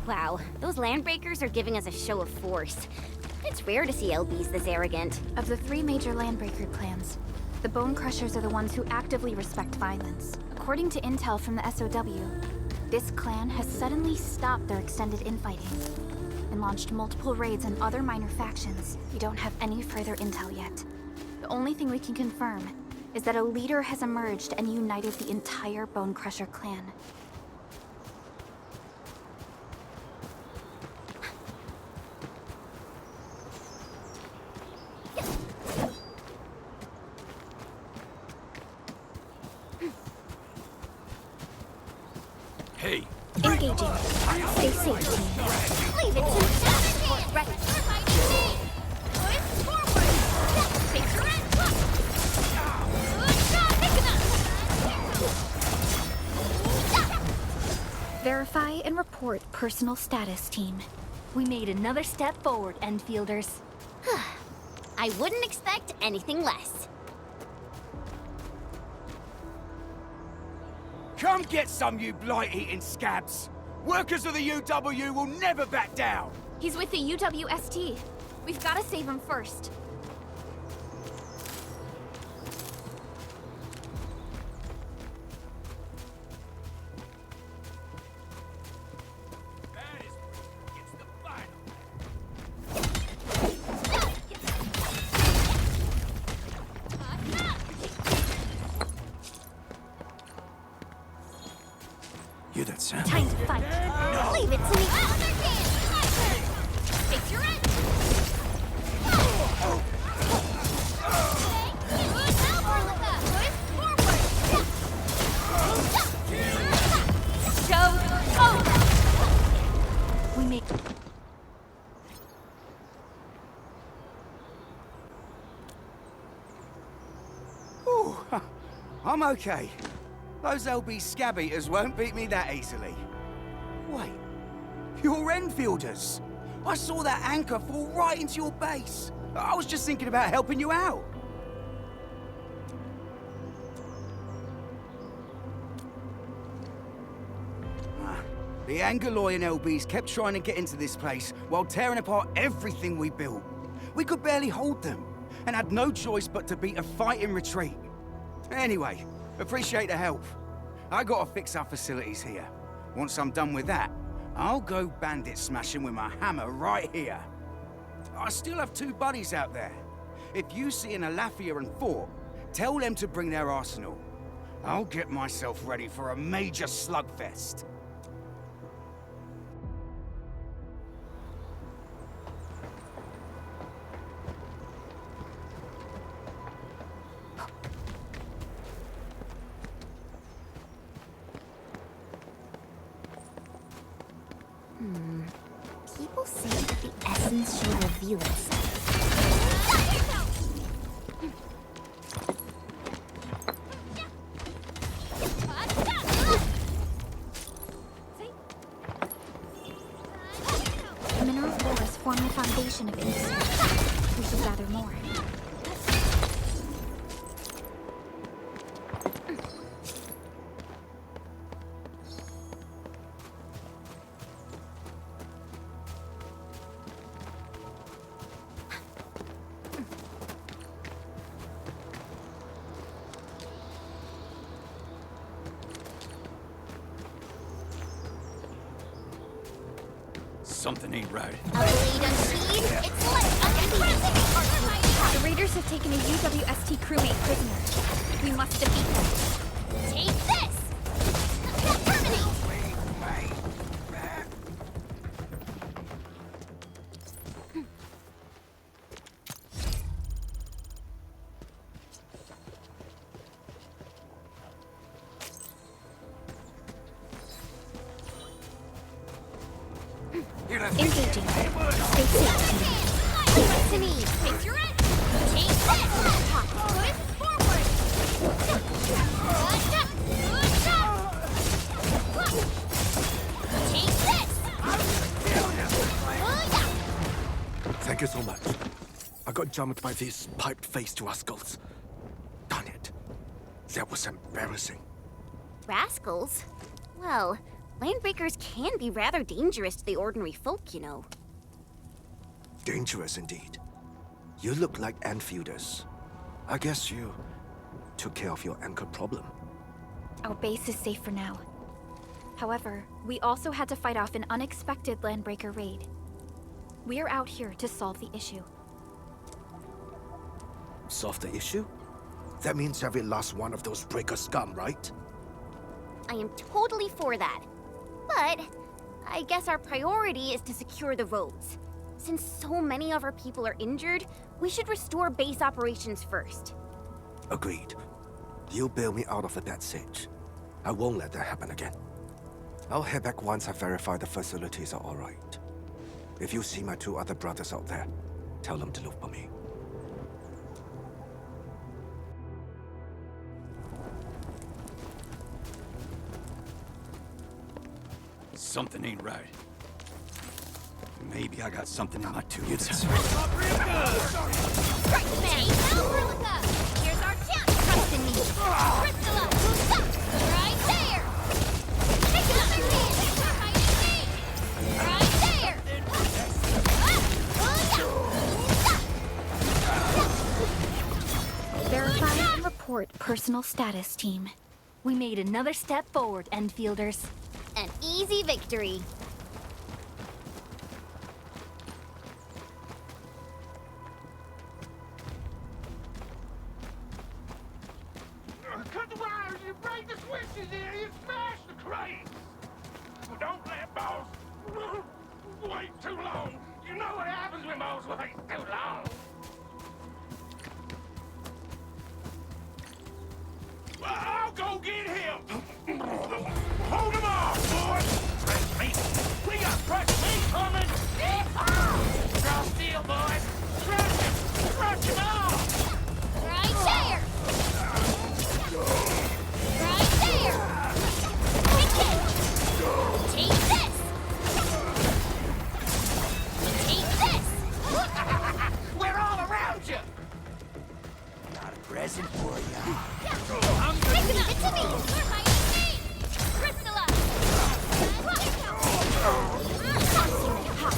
Wow, those landbreakers are giving us a show of force. It's rare to see LBs this arrogant. Of the 3 major landbreaker clans, the Bone Crushers are the ones who actively respect violence. According to intel from the SOW, this clan has suddenly stopped their extended infighting and launched multiple raids on other minor factions. We don't have any further intel yet. The only thing we can confirm is that a leader has emerged and united the entire Bone Crusher clan. Hey. Engaging. Stay safe, team. Leave it to me. Ready. Verify and report personal status, team. We made another step forward, Endfielders. I wouldn't expect anything less. Come get some, you blight-eating scabs! Workers of the UW will never back down! He's with the UWST. We've got to save him first. That is where it's the final. Hear that sound? Time to fight. No. Leave it to me. Take your end. We make. Ooh, I'm okay. Those LB scab eaters won't beat me that easily. Wait, you're Enfielders. I saw that anchor fall right into your base. I was just thinking about helping you out. The Angaloy and LBs kept trying to get into this place while tearing apart everything we built. We could barely hold them, and had no choice but to beat a fighting retreat. Anyway, appreciate the help. I gotta fix our facilities here. Once I'm done with that, I'll go bandit smashing with my hammer right here. I still have 2 buddies out there. If you see an Alafia and Fort, tell them to bring their arsenal. I'll get myself ready for a major slugfest. People say that the essence should reveal itself. Mineral ores form the foundation of industry. We should gather more. Something ain't right. It's like The raiders have taken a UWST crewmate prisoner. We must defeat them. take this! Terminate! Engaging. Stay safe, team. Leave it to me! Take your end! Take this! Push forward! Take this! Thank you so much. I got jumped by these piped-faced rascals. Darn it. That was embarrassing. Rascals? Well, Landbreakers can be rather dangerous to the ordinary folk, you know. Dangerous indeed. You look like Enfielders. I guess you took care of your anchor problem. Our base is safe for now. However, we also had to fight off an unexpected Landbreaker raid. We're out here to solve the issue. Solve the issue? That means every last one of those breaker scum, right? I am totally for that. But I guess our priority is to secure the roads. Since so many of our people are injured, we should restore base operations first. Agreed. You bail me out of the bad sitch. I won't let that happen again. I'll head back once I verify the facilities are all right. If you see my 2 other brothers out there, tell them to look for me. Something ain't right. Maybe I got something in my tubes. Here's our chance! Trust in me! Crystalla, who's up? Right there! Take another hit! Right there! Verify and report personal status, team. We made another step forward, Endfielders. An easy victory. Cut the wires, you break the switches here, you smash the crates! Don't let boss wait too long. You know what happens when boss waits too long. I'll go get him! Hold him off, boys! Fresh meat! We got fresh meat coming! Draw steel, boys! Crush him! Crush him off! Right there! Right there! Take it! Take this! Take this! We're all around you! Got a present for ya. Take it to me! You're my enemy! Crystalla!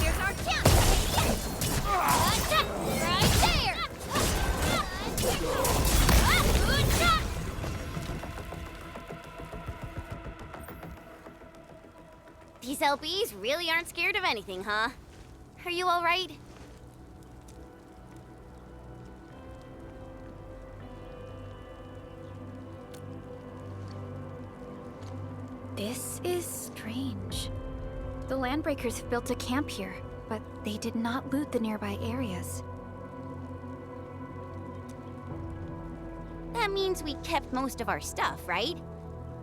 Here's our chance! Right there! Good shot! These LBs really aren't scared of anything, huh? Are you all right? This is strange. The Landbreakers have built a camp here, but they did not loot the nearby areas. That means we kept most of our stuff, right?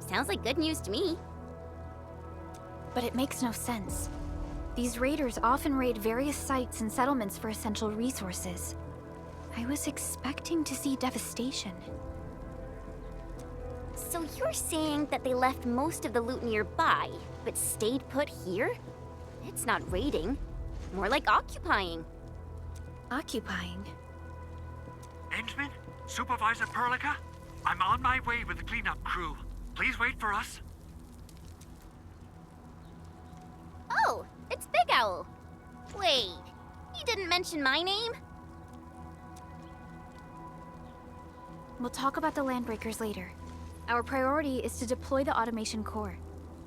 Sounds like good news to me. But it makes no sense. These raiders often raid various sites and settlements for essential resources. I was expecting to see devastation. So you're saying that they left most of the loot nearby, but stayed put here? It's not raiding. More like occupying. Occupying? Endman? Supervisor Perlica? I'm on my way with the cleanup crew. Please wait for us. Oh, it's Big Owl. Wait, you didn't mention my name? We'll talk about the Landbreakers later. Our priority is to deploy the automation core.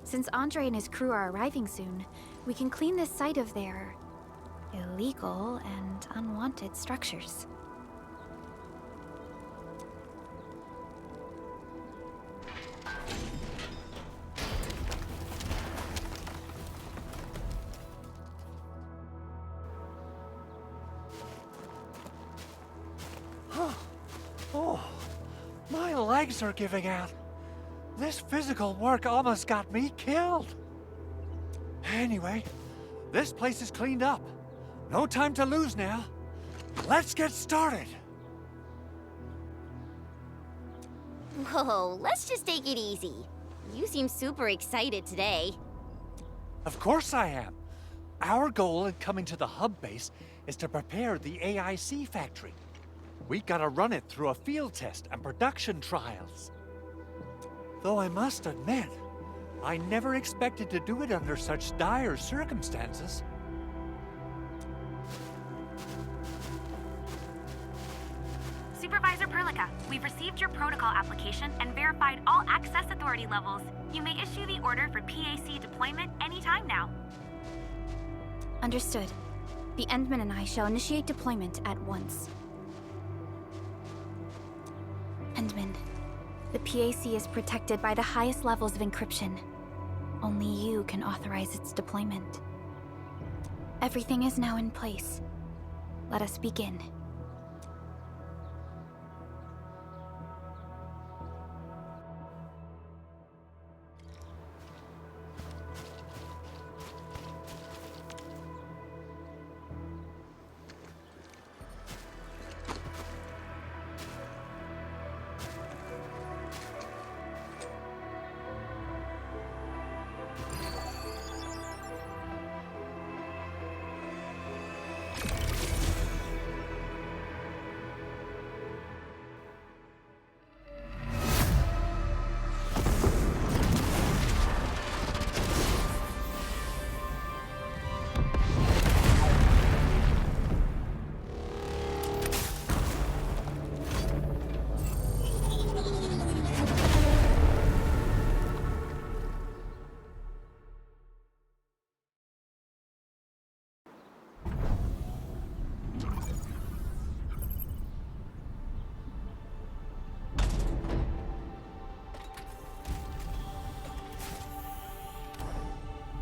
Since Andre and his crew are arriving soon, we can clean this site of their illegal and unwanted structures. Oh, my legs are giving out. This physical work almost got me killed. Anyway, this place is cleaned up. No time to lose now. Let's get started. Whoa, let's just take it easy. You seem super excited today. Of course I am. Our goal in coming to the hub base is to prepare the AIC factory. We gotta run it through a field test and production trials. Though I must admit, I never expected to do it under such dire circumstances. Supervisor Perlica, we've received your protocol application and verified all access authority levels. You may issue the order for PAC deployment anytime now. Understood. The Endman and I shall initiate deployment at once. Endman, the PAC is protected by the highest levels of encryption. Only you can authorize its deployment. Everything is now in place. Let us begin.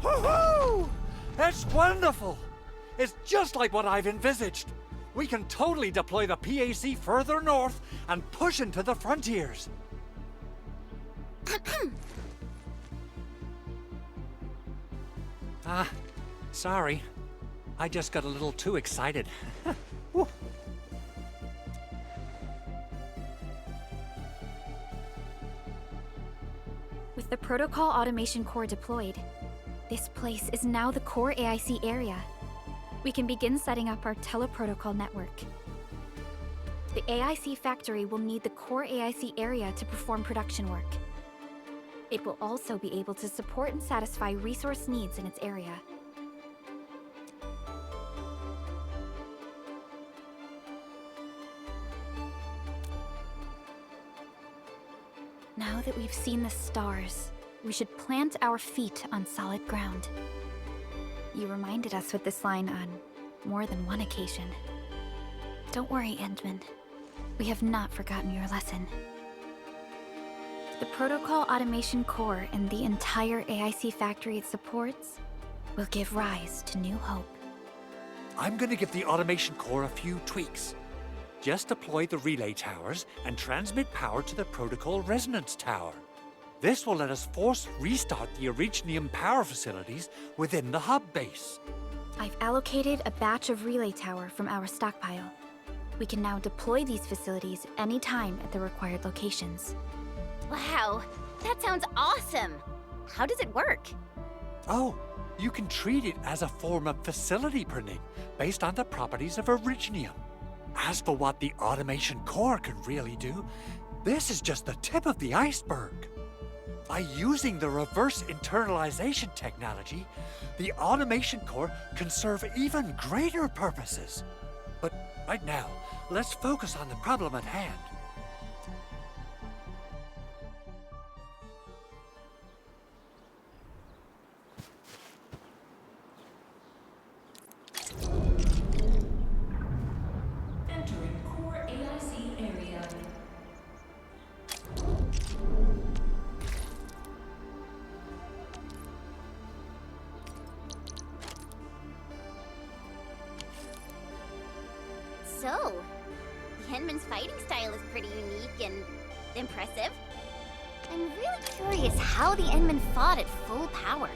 Woohoo! It's wonderful! It's just like what I've envisaged. We can totally deploy the PAC further north and push into the frontiers. Sorry. I just got a little too excited. Woo. With the Protocol Automation Core deployed, this place is now the core AIC area. We can begin setting up our teleprotocol network. The AIC factory will need the core AIC area to perform production work. It will also be able to support and satisfy resource needs in its area. Now that we've seen the stars, we should plant our feet on solid ground. You reminded us with this line on more than one occasion. Don't worry, Endman. We have not forgotten your lesson. The Protocol Automation Core and the entire AIC factory it supports will give rise to new hope. I'm gonna give the Automation Core a few tweaks. Just deploy the relay towers and transmit power to the Protocol Resonance Tower. This will let us force restart the Originium power facilities within the hub base. I've allocated a batch of relay tower from our stockpile. We can now deploy these facilities anytime at the required locations. Wow, that sounds awesome! How does it work? Oh, you can treat it as a form of facility printing based on the properties of Originium. As for what the Automation Core can really do, this is just the tip of the iceberg. By using the reverse internalization technology, the Automation Core can serve even greater purposes. But right now, let's focus on the problem at hand. Entering core AIC area. So, the Henman's fighting style is pretty unique and impressive. I'm really curious how the Endman fought at full power.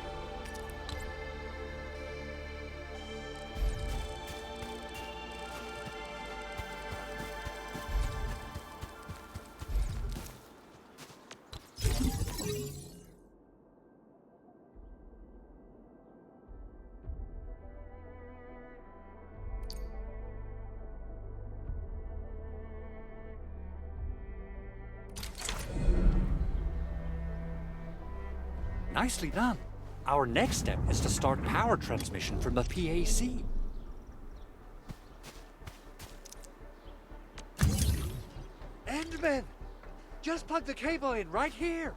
Nicely done. Our next step is to start power transmission from the PAC. Endman! Just plug the cable in right here.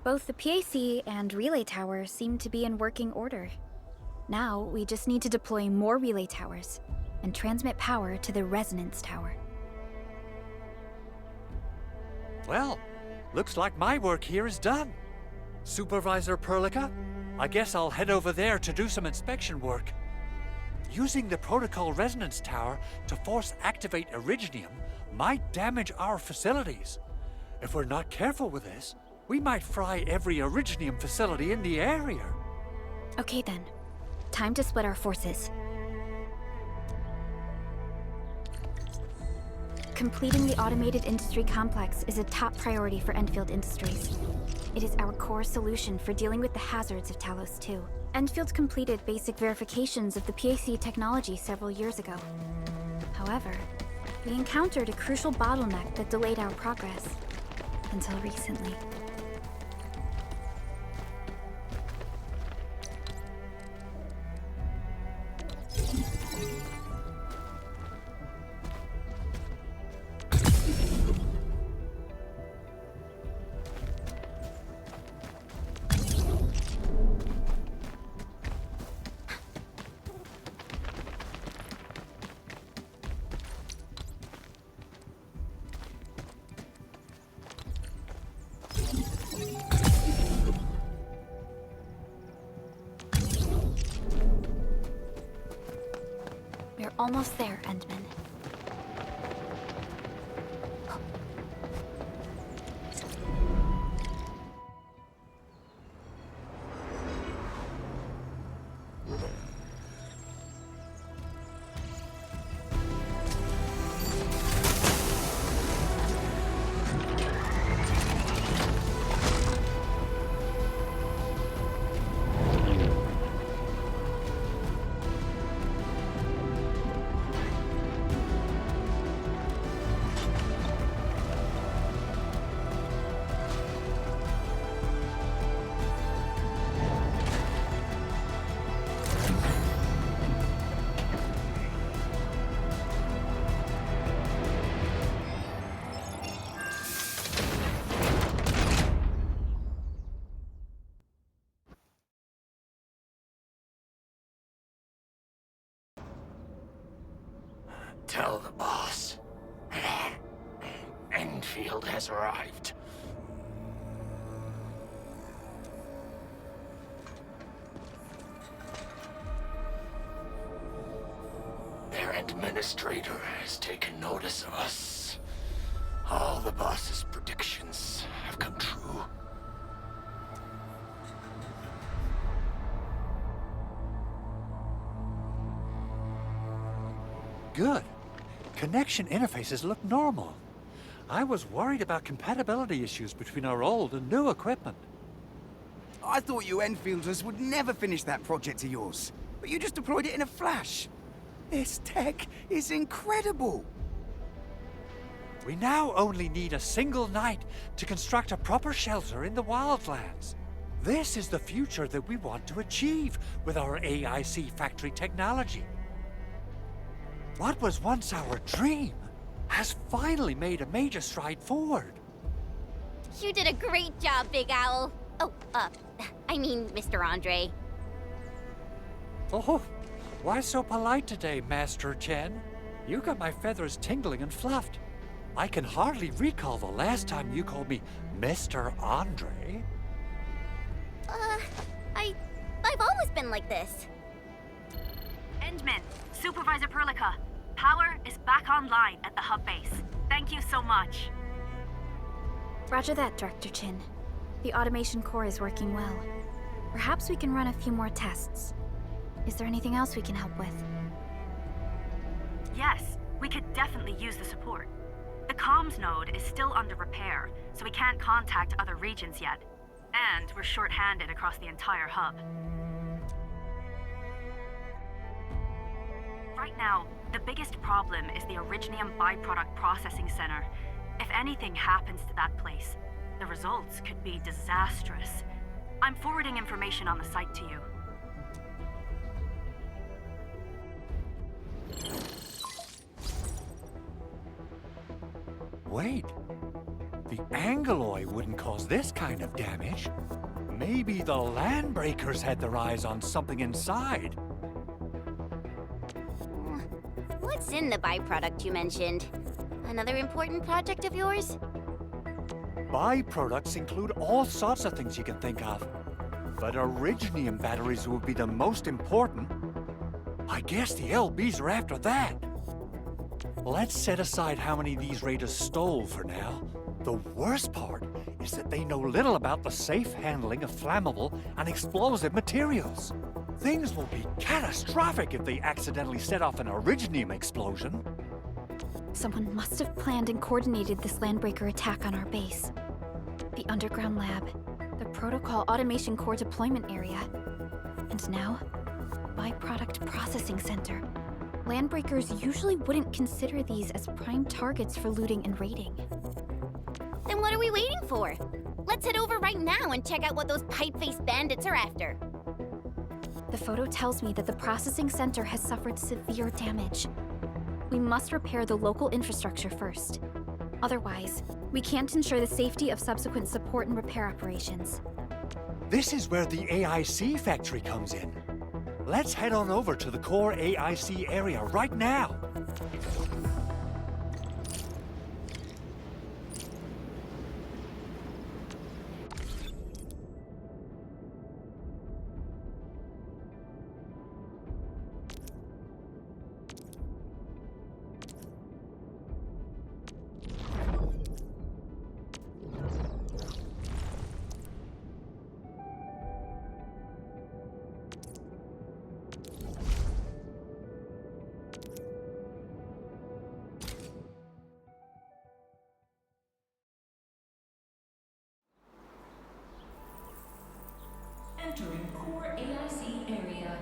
Both the PAC and relay tower seem to be in working order. Now, we just need to deploy more relay towers and transmit power to the resonance tower. Well, looks like my work here is done. Supervisor Perlica, I guess I'll head over there to do some inspection work. Using the protocol resonance tower to force activate Originium might damage our facilities. If we're not careful with this, we might fry every Originium facility in the area. Okay then. Time to split our forces. Completing the automated industry complex is a top priority for Endfield Industries. It is our core solution for dealing with the hazards of Talos-II. Endfield completed basic verifications of the PAC technology several years ago. However, we encountered a crucial bottleneck that delayed our progress. Until recently. We're almost there, Endman. Tell the boss. Endfield has arrived. Their administrator has taken notice of us. All the boss's predictions have come true. Good. Connection interfaces look normal. I was worried about compatibility issues between our old and new equipment. I thought you Enfielders would never finish that project of yours, but you just deployed it in a flash. This tech is incredible. We now only need a single night to construct a proper shelter in the wildlands. This is the future that we want to achieve with our AIC factory technology. What was once our dream has finally made a major stride forward. You did a great job, Big Owl. Oh, I mean, Mr. Andre. Oh, why so polite today, Master Chen? You got my feathers tingling and fluffed. I can hardly recall the last time you called me Mr. Andre. I've always been like this. Endman, Supervisor Perlica, power is back online at the hub base. Thank you so much. Roger that, Director Chin. The automation core is working well. Perhaps we can run a few more tests. Is there anything else we can help with? Yes, we could definitely use the support. The comms node is still under repair, so we can't contact other regions yet. And we're short-handed across the entire hub. Right Now, the biggest problem is the Originium byproduct processing center. If anything happens to that place, the results could be disastrous. I'm forwarding information on the site to you. Wait. The Angeloy wouldn't cause this kind of damage. Maybe the Landbreakers had their eyes on something inside. What's in the byproduct you mentioned? Another important project of yours? Byproducts include all sorts of things you can think of. But Originium batteries would be the most important. I guess the LBs are after that. Let's set aside how many these raiders stole for now. The worst part is that they know little about the safe handling of flammable and explosive materials. Things will be catastrophic if they accidentally set off an Originium explosion. Someone must have planned and coordinated this Landbreaker attack on our base. The underground lab, the Protocol Automation Core deployment area, and now, Byproduct Processing Center. Landbreakers usually wouldn't consider these as prime targets for looting and raiding. Then what are we waiting for? Let's head over right now and check out what those pipe-faced bandits are after. The photo tells me that the processing center has suffered severe damage. We must repair the local infrastructure first. Otherwise, we can't ensure the safety of subsequent support and repair operations. This is where the AIC factory comes in. Let's head on over to the core AIC area right now. Entering core AIC area.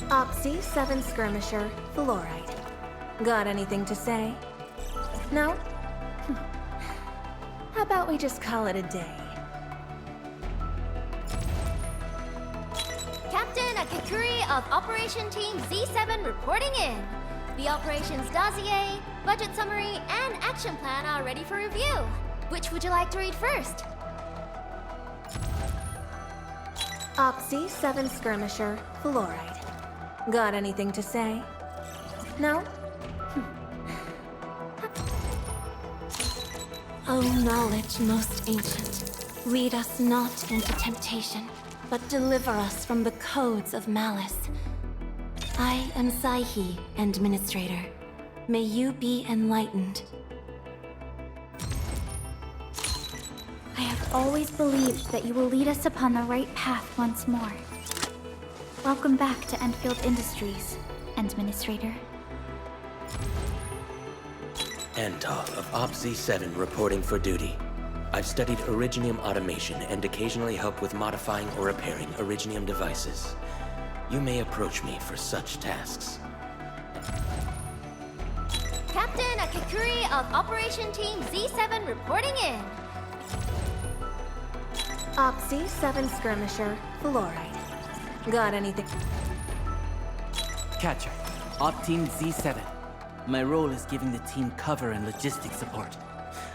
Opsy 7 Skirmisher, Fluoride. Got anything to say? No? How about we just call it a day? Captain Akikuri of Operation Team Z7 reporting in. The operations dossier, budget summary, and action plan are ready for review. Which would you like to read first? Opsy 7 Skirmisher, Fluoride. Got anything to say? No? O knowledge most ancient, lead us not into temptation, but deliver us from the codes of malice. I am Saihi, Administrator. May you be enlightened. I have always believed that you will lead us upon the right path once more. Welcome back to Endfield Industries, Administrator. Antal of OPSI 7 reporting for duty. I've studied Originium automation and occasionally help with modifying or repairing Originium devices. You may approach me for such tasks. Captain Akikuri of Operation Team Z7 reporting in. Opsy 7 Skirmisher, Fluoride. Got anything? Catcher, Op Team Z7. My role is giving the team cover and logistics support.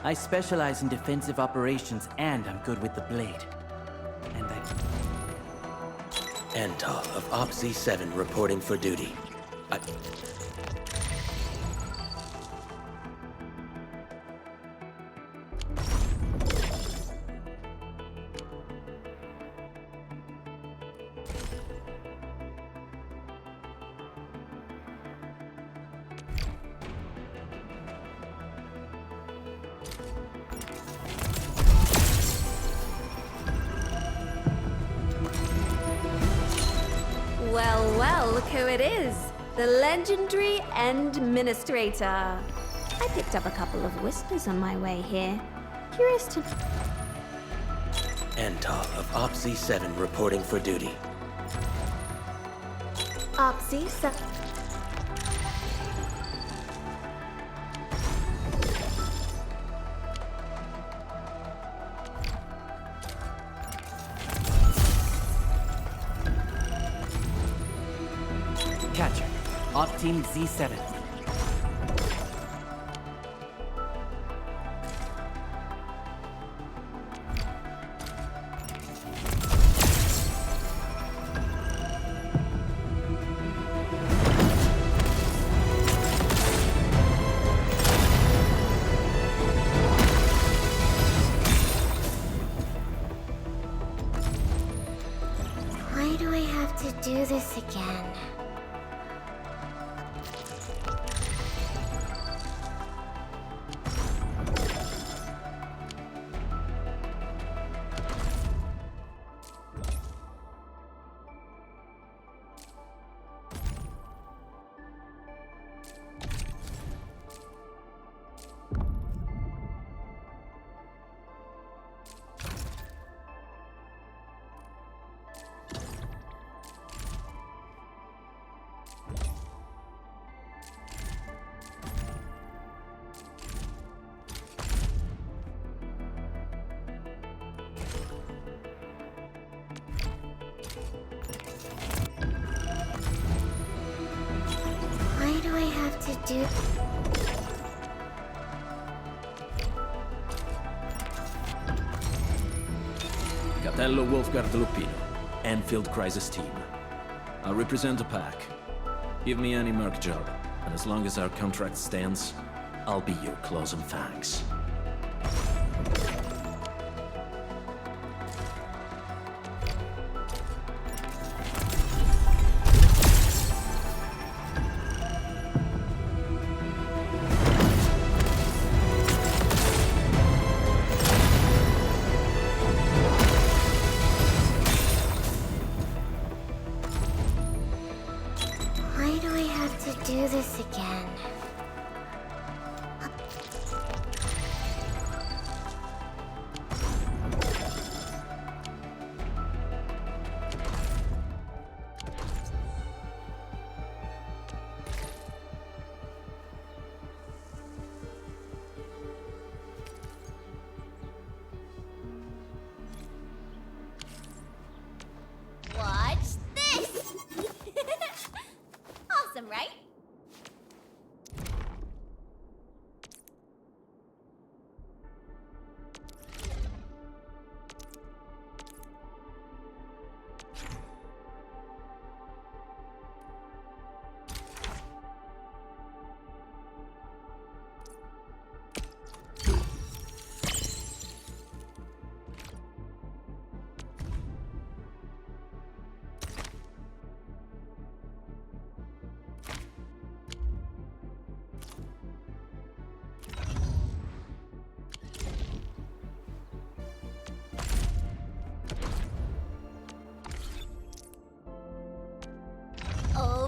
I specialize in defensive operations and I'm good with the blade. And Antal of OPSI 7 reporting for duty. Well, well, look who it is. The legendary Administrator. I picked up a couple of whispers on my way here. Curious to... Antal of OPSI 7 reporting for duty. Opsy 7... Catcher, Op Team Z7. Why do I have to do this again? Why do I have to do... Capello Wolfgard Lupino, Endfield Crisis Team. I represent the pack. Give me any merc job, and as long as our contract stands, I'll be your claws and fangs. Why do I have to do this again?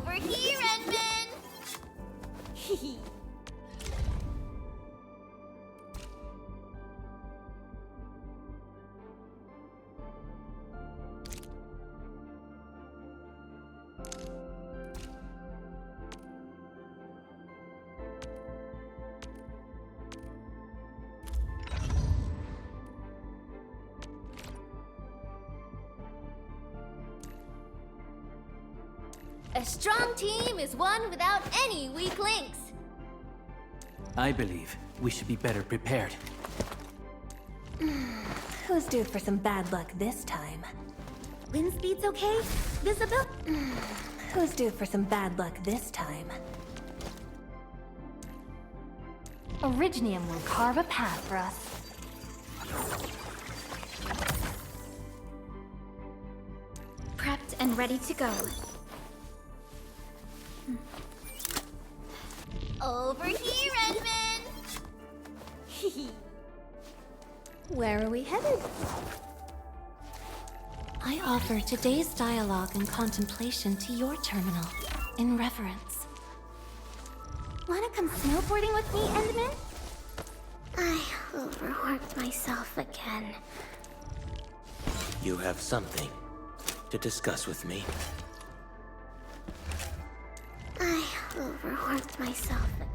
Over here, Endman! Hehe. A strong team is one without any weak links. I believe we should be better prepared. Who's due for some bad luck this time? Wind speed's okay? Visible? Who's due for some bad luck this time? Originium will carve a path for us. Prepped and ready to go. Over here, Endman! Hehe. Where are we headed? I offer today's dialogue and contemplation to your terminal, in reverence. Wanna come snowboarding with me, Endman? I overworked myself again. You have something to discuss with me. I overworked myself again.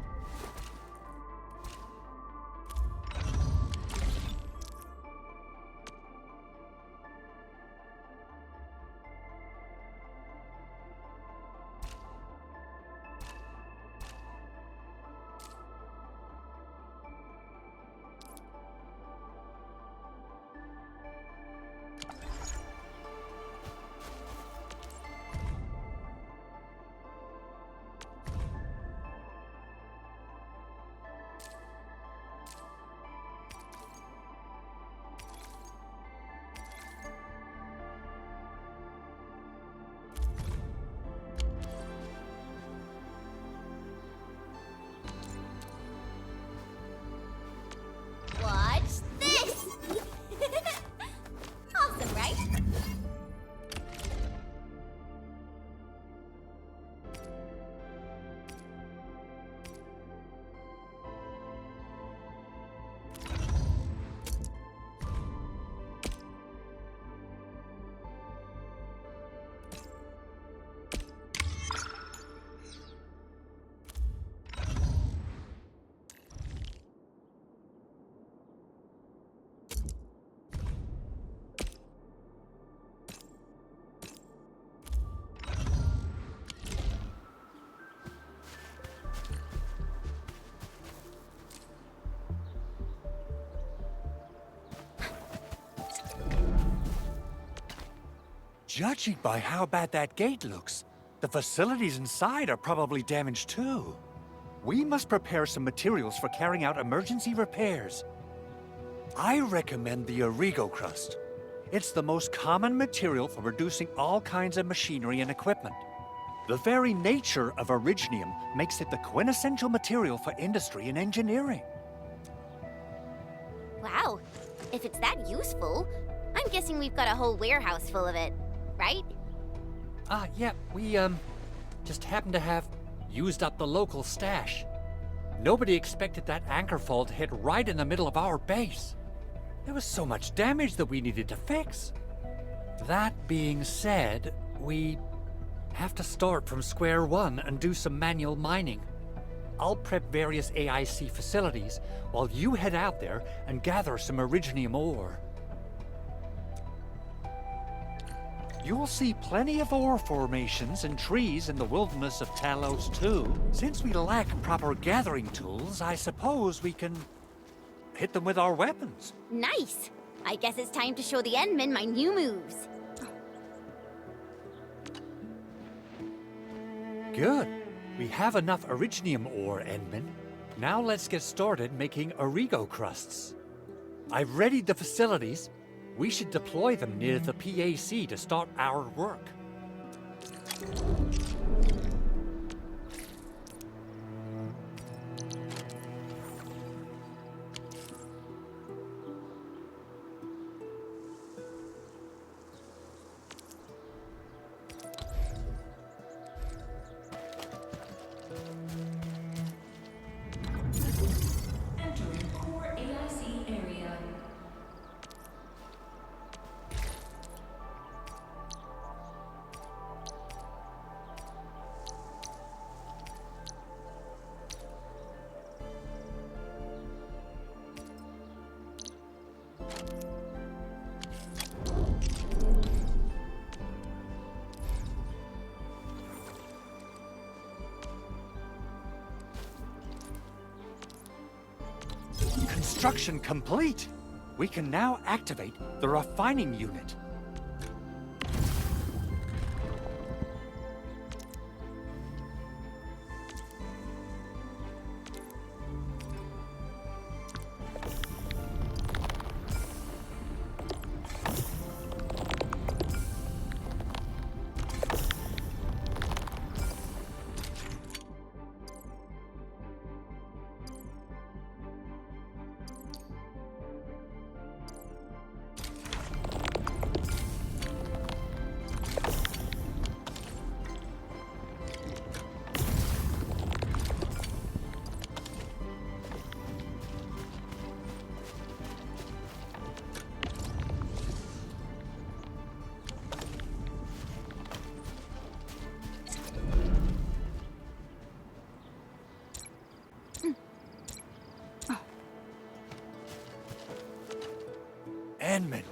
Watch this! Awesome, right? Judging by how bad that gate looks, the facilities inside are probably damaged too. We must prepare some materials for carrying out emergency repairs. I recommend the Origo crust. It's the most common material for reducing all kinds of machinery and equipment. The very nature of originium makes it the quintessential material for industry and engineering. Wow, if it's that useful, I'm guessing we've got a whole warehouse full of it, right? Yeah, we, just happen to have used up the local stash. Nobody expected that anchor fall to hit right in the middle of our base. There was so much damage that we needed to fix. That being said, we have to start from square one and do some manual mining. I'll prep various AIC facilities while you head out there and gather some originium ore. You'll see plenty of ore formations and trees in the wilderness of Talos-II. Since we lack proper gathering tools, I suppose we can hit them with our weapons. Nice! I guess it's time to show the Endmen my new moves. Good. We have enough originium ore, Endman. Now let's get started making Origo crusts. I've readied the facilities. We should deploy them near the PAC to start our work. Construction complete. We can now activate the refining unit. Edmund,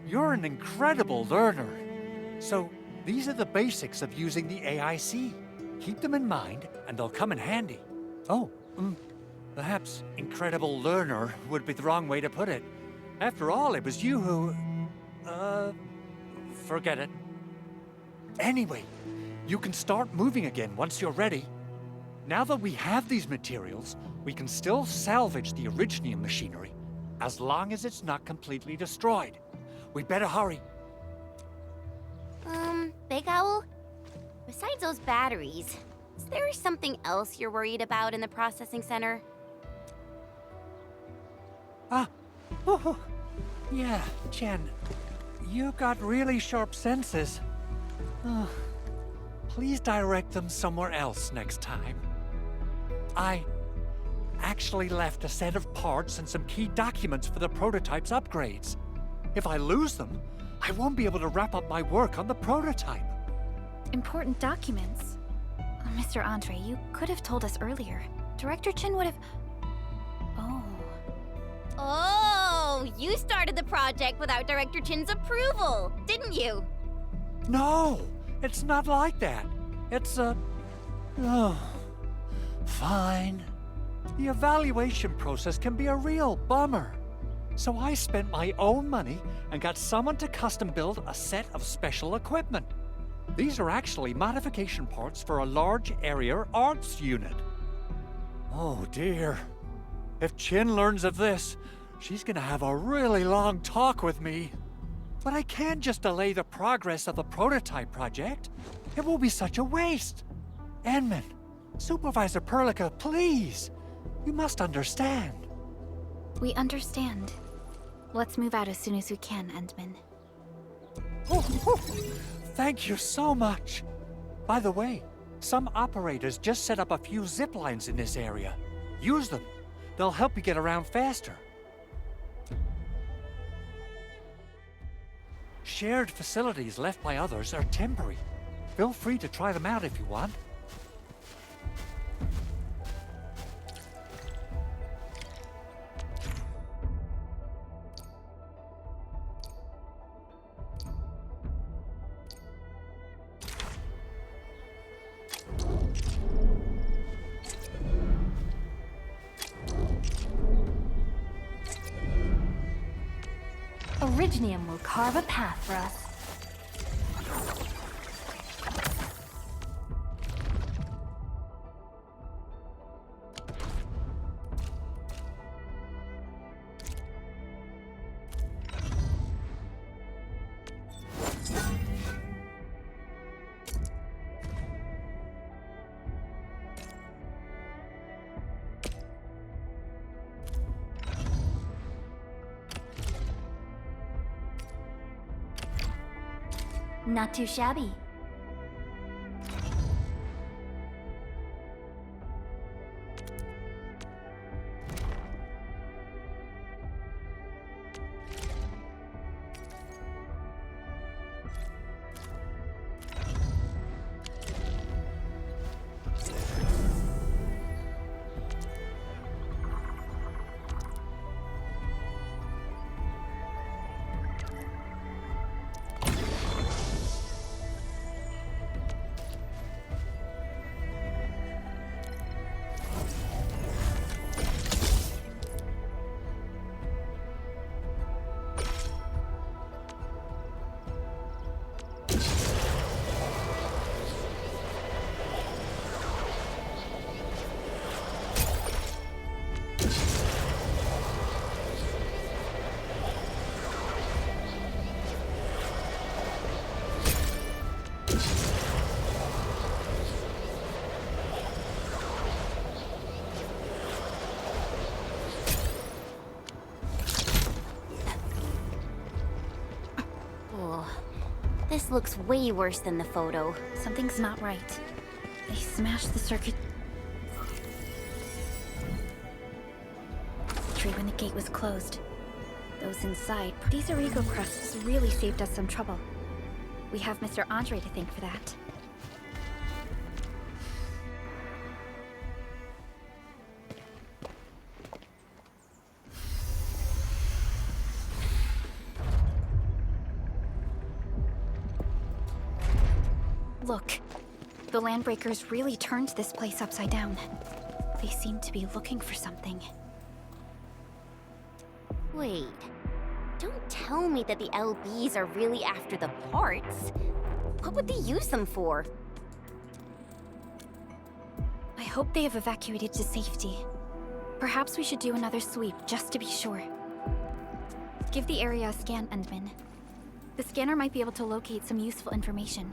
you're an incredible learner. So, these are the basics of using the AIC. Keep them in mind, and they'll come in handy. Oh, perhaps incredible learner would be the wrong way to put it. After all, it was you who... forget it. Anyway, you can start moving again once you're ready. Now that we have these materials, we can still salvage the Originium machinery, as long as it's not completely destroyed. We better hurry. Big Owl? Besides those batteries, is there something else you're worried about in the processing center? Yeah, Jen. You got really sharp senses. Please direct them somewhere else next time. I actually left a set of parts and some key documents for the prototype's upgrades. If I lose them, I won't be able to wrap up my work on the prototype. Important documents? Mr. Andre, you could have told us earlier. Director Chin would have... Oh, you started the project without Director Chin's approval, didn't you? No, it's not like that. It's fine. The evaluation process can be a real bummer. So I spent my own money and got someone to custom build a set of special equipment. These are actually modification parts for a large area arts unit. Oh dear. If Chin learns of this, she's gonna have a really long talk with me. But I can't just delay the progress of the prototype project. It will be such a waste. Edmund, Supervisor Perlica, please. You must understand. We understand. Let's move out as soon as we can, Endman. Thank you so much. By the way, some operators just set up a few zip lines in this area. Use them. They'll help you get around faster. Shared facilities left by others are temporary. Feel free to try them out if you want. Originium will carve a path for us. Not too shabby. This looks way worse than the photo. Something's not right. They smashed the circuit tree when the gate was closed. Those inside, these Origo crusts really saved us some trouble. We have Mr. Andre to thank for that. Look, the Landbreakers really turned this place upside down. They seem to be looking for something. Wait, don't tell me that the LBs are really after the parts. What would they use them for? I hope they have evacuated to safety. Perhaps we should do another sweep, just to be sure. Give the area a scan, Endman. The scanner might be able to locate some useful information.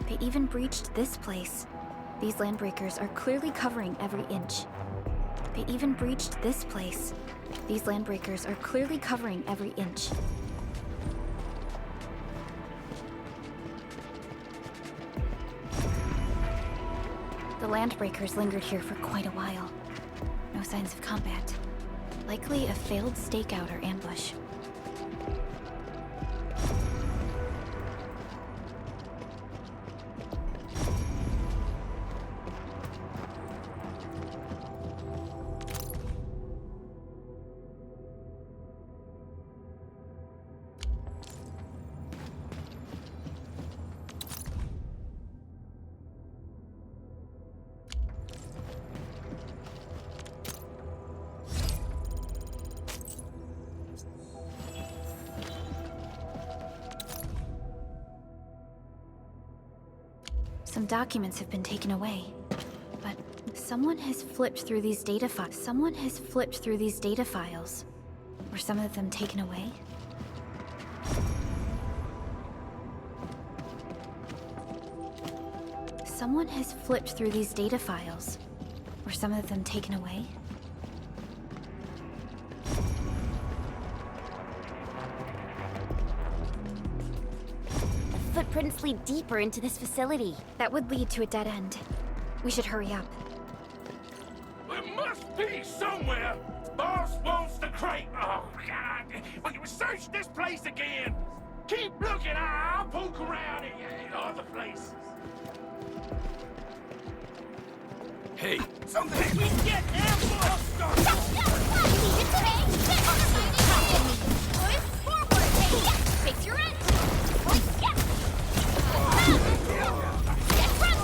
They even breached this place. These Landbreakers are clearly covering every inch. They even breached this place. These Landbreakers are clearly covering every inch. The Landbreakers lingered here for quite a while. No signs of combat. Likely a failed stakeout or ambush. Some documents have been taken away, but someone has flipped through these data files. Someone has flipped through these data files. Were some of them taken away? Someone has flipped through these data files. Were some of them taken away? Footprints lead deeper into this facility. That would lead to a dead end. We should hurry up. There must be somewhere. Boss wants the crate. Oh, God. Will you search this place again? Keep looking. I'll poke around in other places. Hey, Something. We get ambushed. Leave it to me! Boys, forward! Hey, fix your end! Boys, yeah! Get front!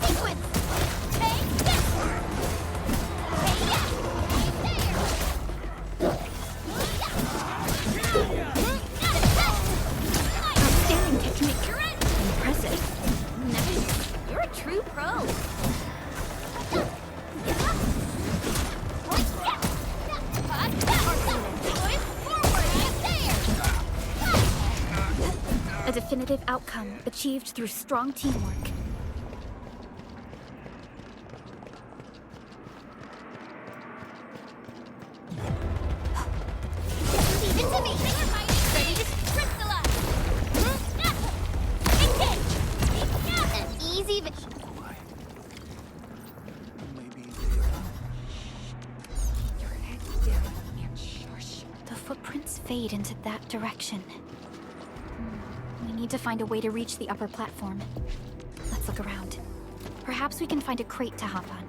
Sequence! Hey, yeah! Hey, yeah! Outstanding technique. Impressive. Nice. You're a true pro. A definitive outcome achieved through strong teamwork. Leave it to me! Ready to crystallize! Engage! An easy The footprints fade into that direction. need to find a way to reach the upper platform. Let's look around. Perhaps we can find a crate to hop on.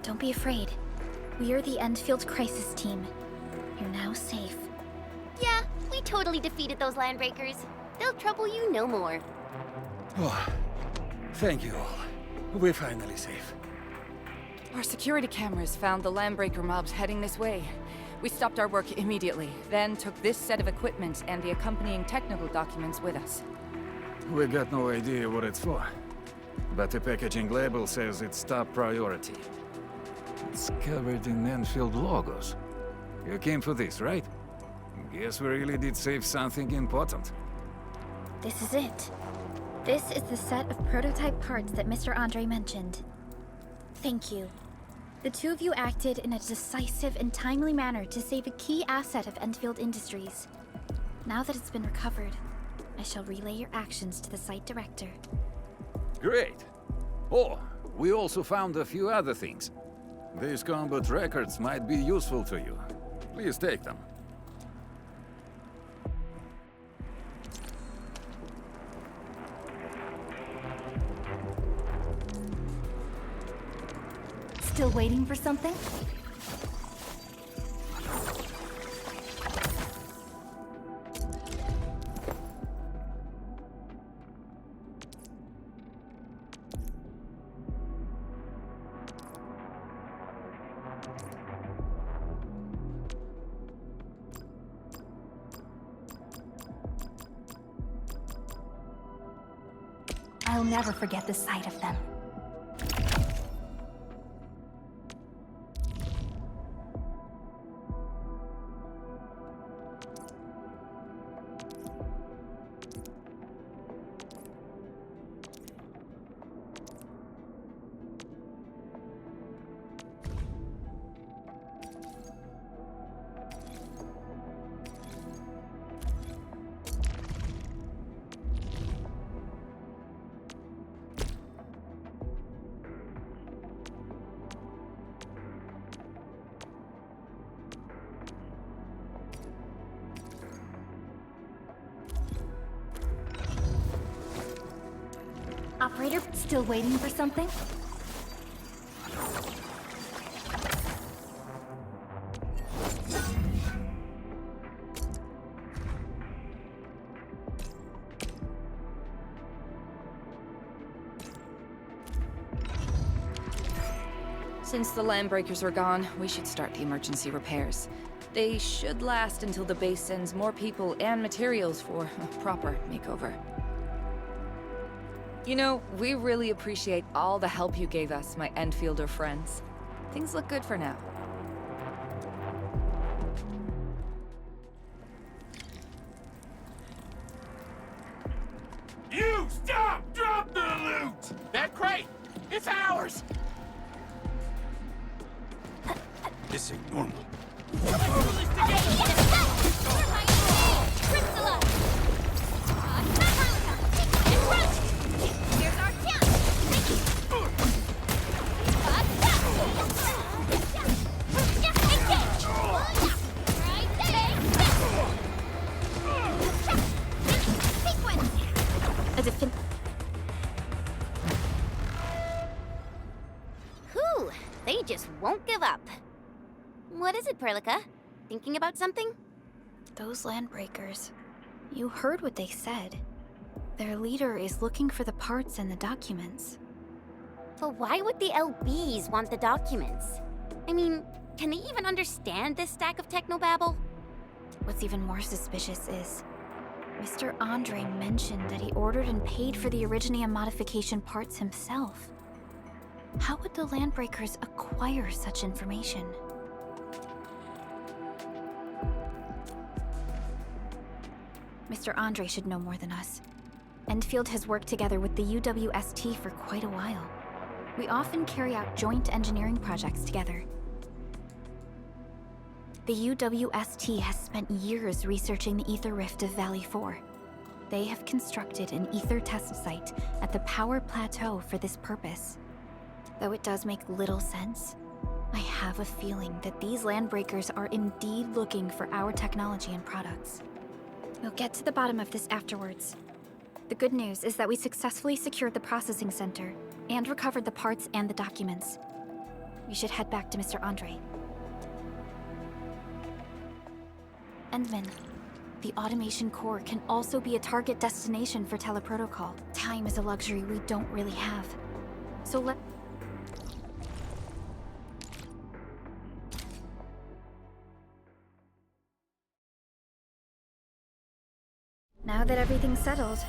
Don't be afraid. We are the Endfield crisis team. You're now safe. Yeah, we totally defeated those landbreakers. They'll trouble you no more. Oh, thank you all. We're finally safe. Our security cameras found the landbreaker mobs heading this way. We stopped our work immediately, then took this set of equipment and the accompanying technical documents with us. We got no idea what it's for, but the packaging label says it's top priority. It's covered in Endfield logos. You came for this, right? Guess we really did save something important. This is it. This is the set of prototype parts that Mr. Andre mentioned. Thank you. The two of you acted in a decisive and timely manner to save a key asset of Endfield Industries. Now that it's been recovered, I shall relay your actions to the site director. Great. Oh, we also found a few other things. These combat records might be useful to you. Please take them. Still waiting for something? I'll never forget the sight of them. Operator, still waiting for something? Since the landbreakers are gone, we should start the emergency repairs. They should last until the base sends more people and materials for a proper makeover. You know, we really appreciate all the help you gave us, my Endfielder friends. Things look good for now. You stop! Drop the loot! That crate! It's ours! This ain't normal. Whew, they just won't give up. What is it, Perlica? Thinking about something? Those landbreakers. You heard what they said. Their leader is looking for the parts and the documents. But why would the LBs want the documents? I mean, can they even understand this stack of technobabble? What's even more suspicious is Mr. Andre mentioned that he ordered and paid for the Originium modification parts himself. How would the landbreakers acquire such information? Mr. Andre should know more than us. Endfield has worked together with the UWST for quite a while. We often carry out joint engineering projects together. The UWST has spent years researching the ether rift of Valley 4. They have constructed an ether test site at the Power Plateau for this purpose. Though it does make little sense, I have a feeling that these landbreakers are indeed looking for our technology and products. We'll get to the bottom of this afterwards. The good news is that we successfully secured the processing center and recovered the parts and the documents. We should head back to Mr. Andre. Endman, the automation core can also be a target destination for teleprotocol. Time is a luxury we don't really have. So now that everything's settled,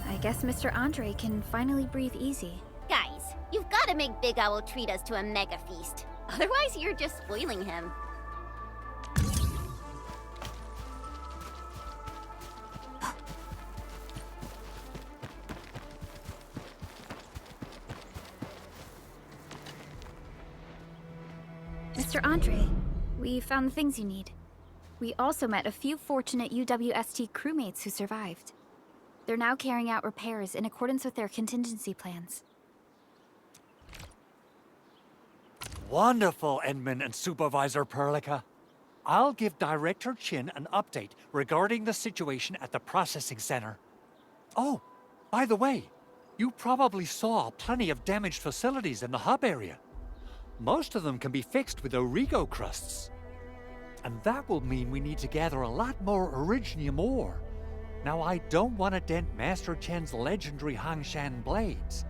I guess Mr. Andre can finally breathe easy. Guys, you've got to make Big Owl treat us to a mega feast. Otherwise, you're just spoiling him. Mr. Andre, we found the things you need. We also met a few fortunate UWST crewmates who survived. They're now carrying out repairs in accordance with their contingency plans. Wonderful, Endman and Supervisor Perlica. I'll give Director Chin an update regarding the situation at the processing center. Oh, by the way, you probably saw plenty of damaged facilities in the hub area. Most of them can be fixed with Origo crusts. And that will mean we need to gather a lot more Originium ore. Now, I don't want to dent Master Chen's legendary Hangshan blades,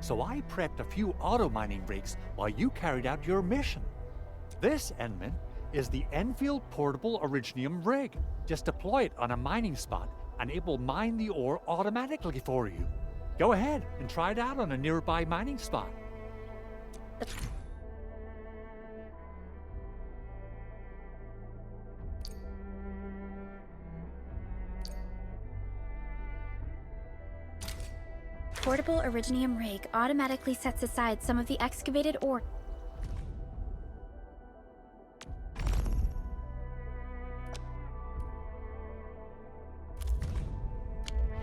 so I prepped a few auto-mining rigs while you carried out your mission. This, Endman, is the Endfield Portable Originium rig. Just deploy it on a mining spot, and it will mine the ore automatically for you. Go ahead and try it out on a nearby mining spot. Portable Originium rig automatically sets aside some of the excavated ore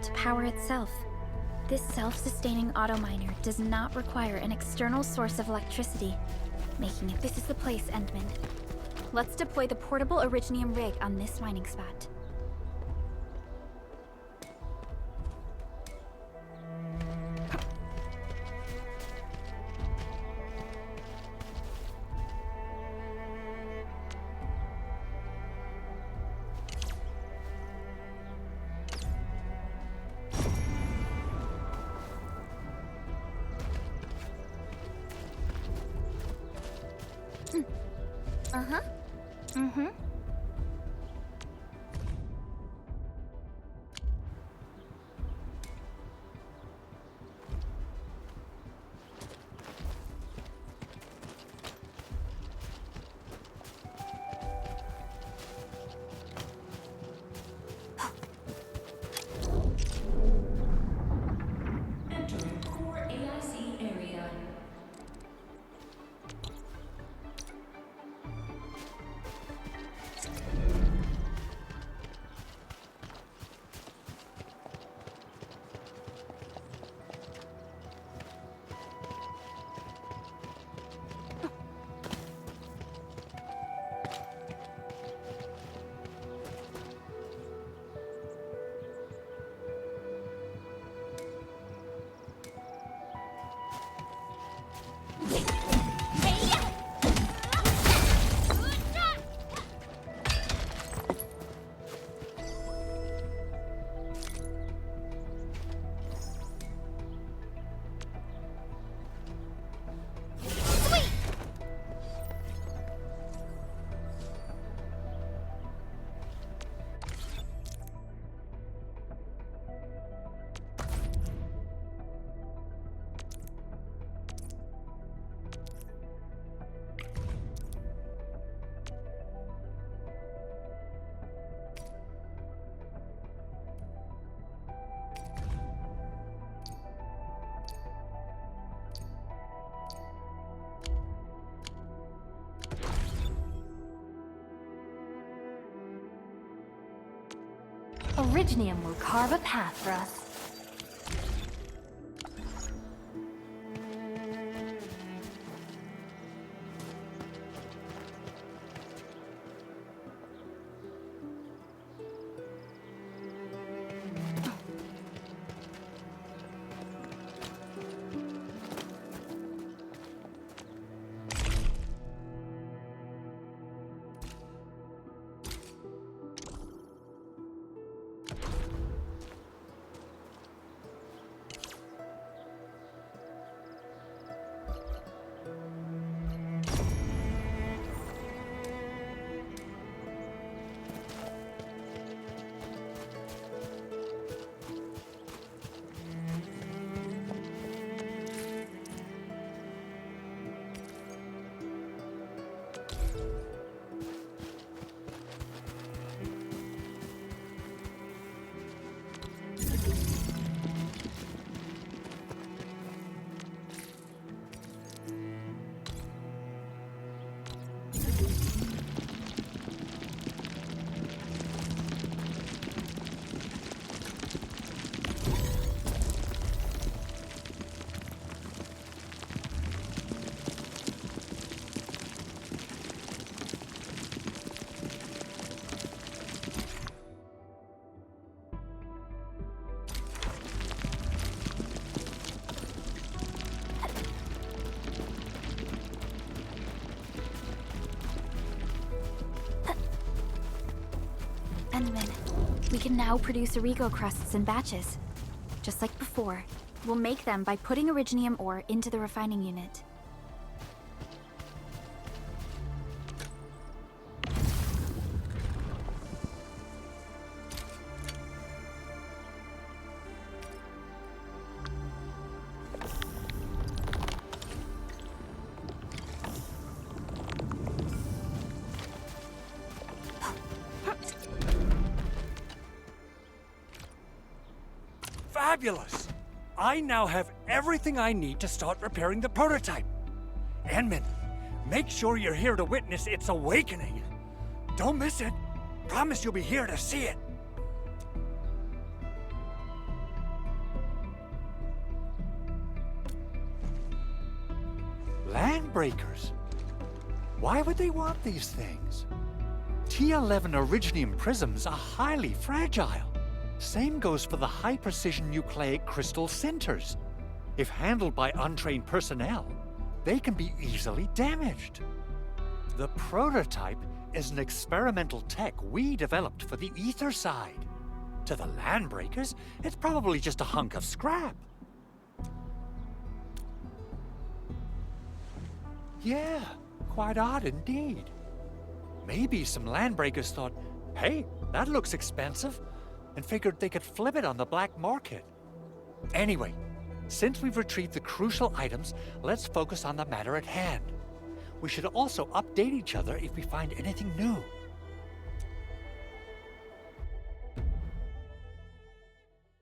to power itself. This self-sustaining auto-miner does not require an external source of electricity, making it— This is the place, Endman. Let's deploy the portable Originium rig on this mining spot. Uh-huh. Mm-hmm. Entering core AIC area. Originium will carve a path for us. done, Min. We can now produce Origo crusts in batches. Just like before, we'll make them by putting Originium ore into the refining unit. Fabulous! I now have everything I need to start repairing the prototype. Enmin, make sure you're here to witness its awakening. Don't miss it. Promise you'll be here to see it. Landbreakers? Why would they want these things? T11 Originium prisms are highly fragile. Same goes for the high-precision nucleic crystal centers. If handled by untrained personnel, they can be easily damaged. The prototype is an experimental tech we developed for the ether side. To the Landbreakers, it's probably just a hunk of scrap. Yeah, quite odd indeed. Maybe some Landbreakers thought, hey, that looks expensive, and figured they could flip it on the black market. Anyway, since we've retrieved the crucial items, let's focus on the matter at hand. We should also update each other if we find anything new.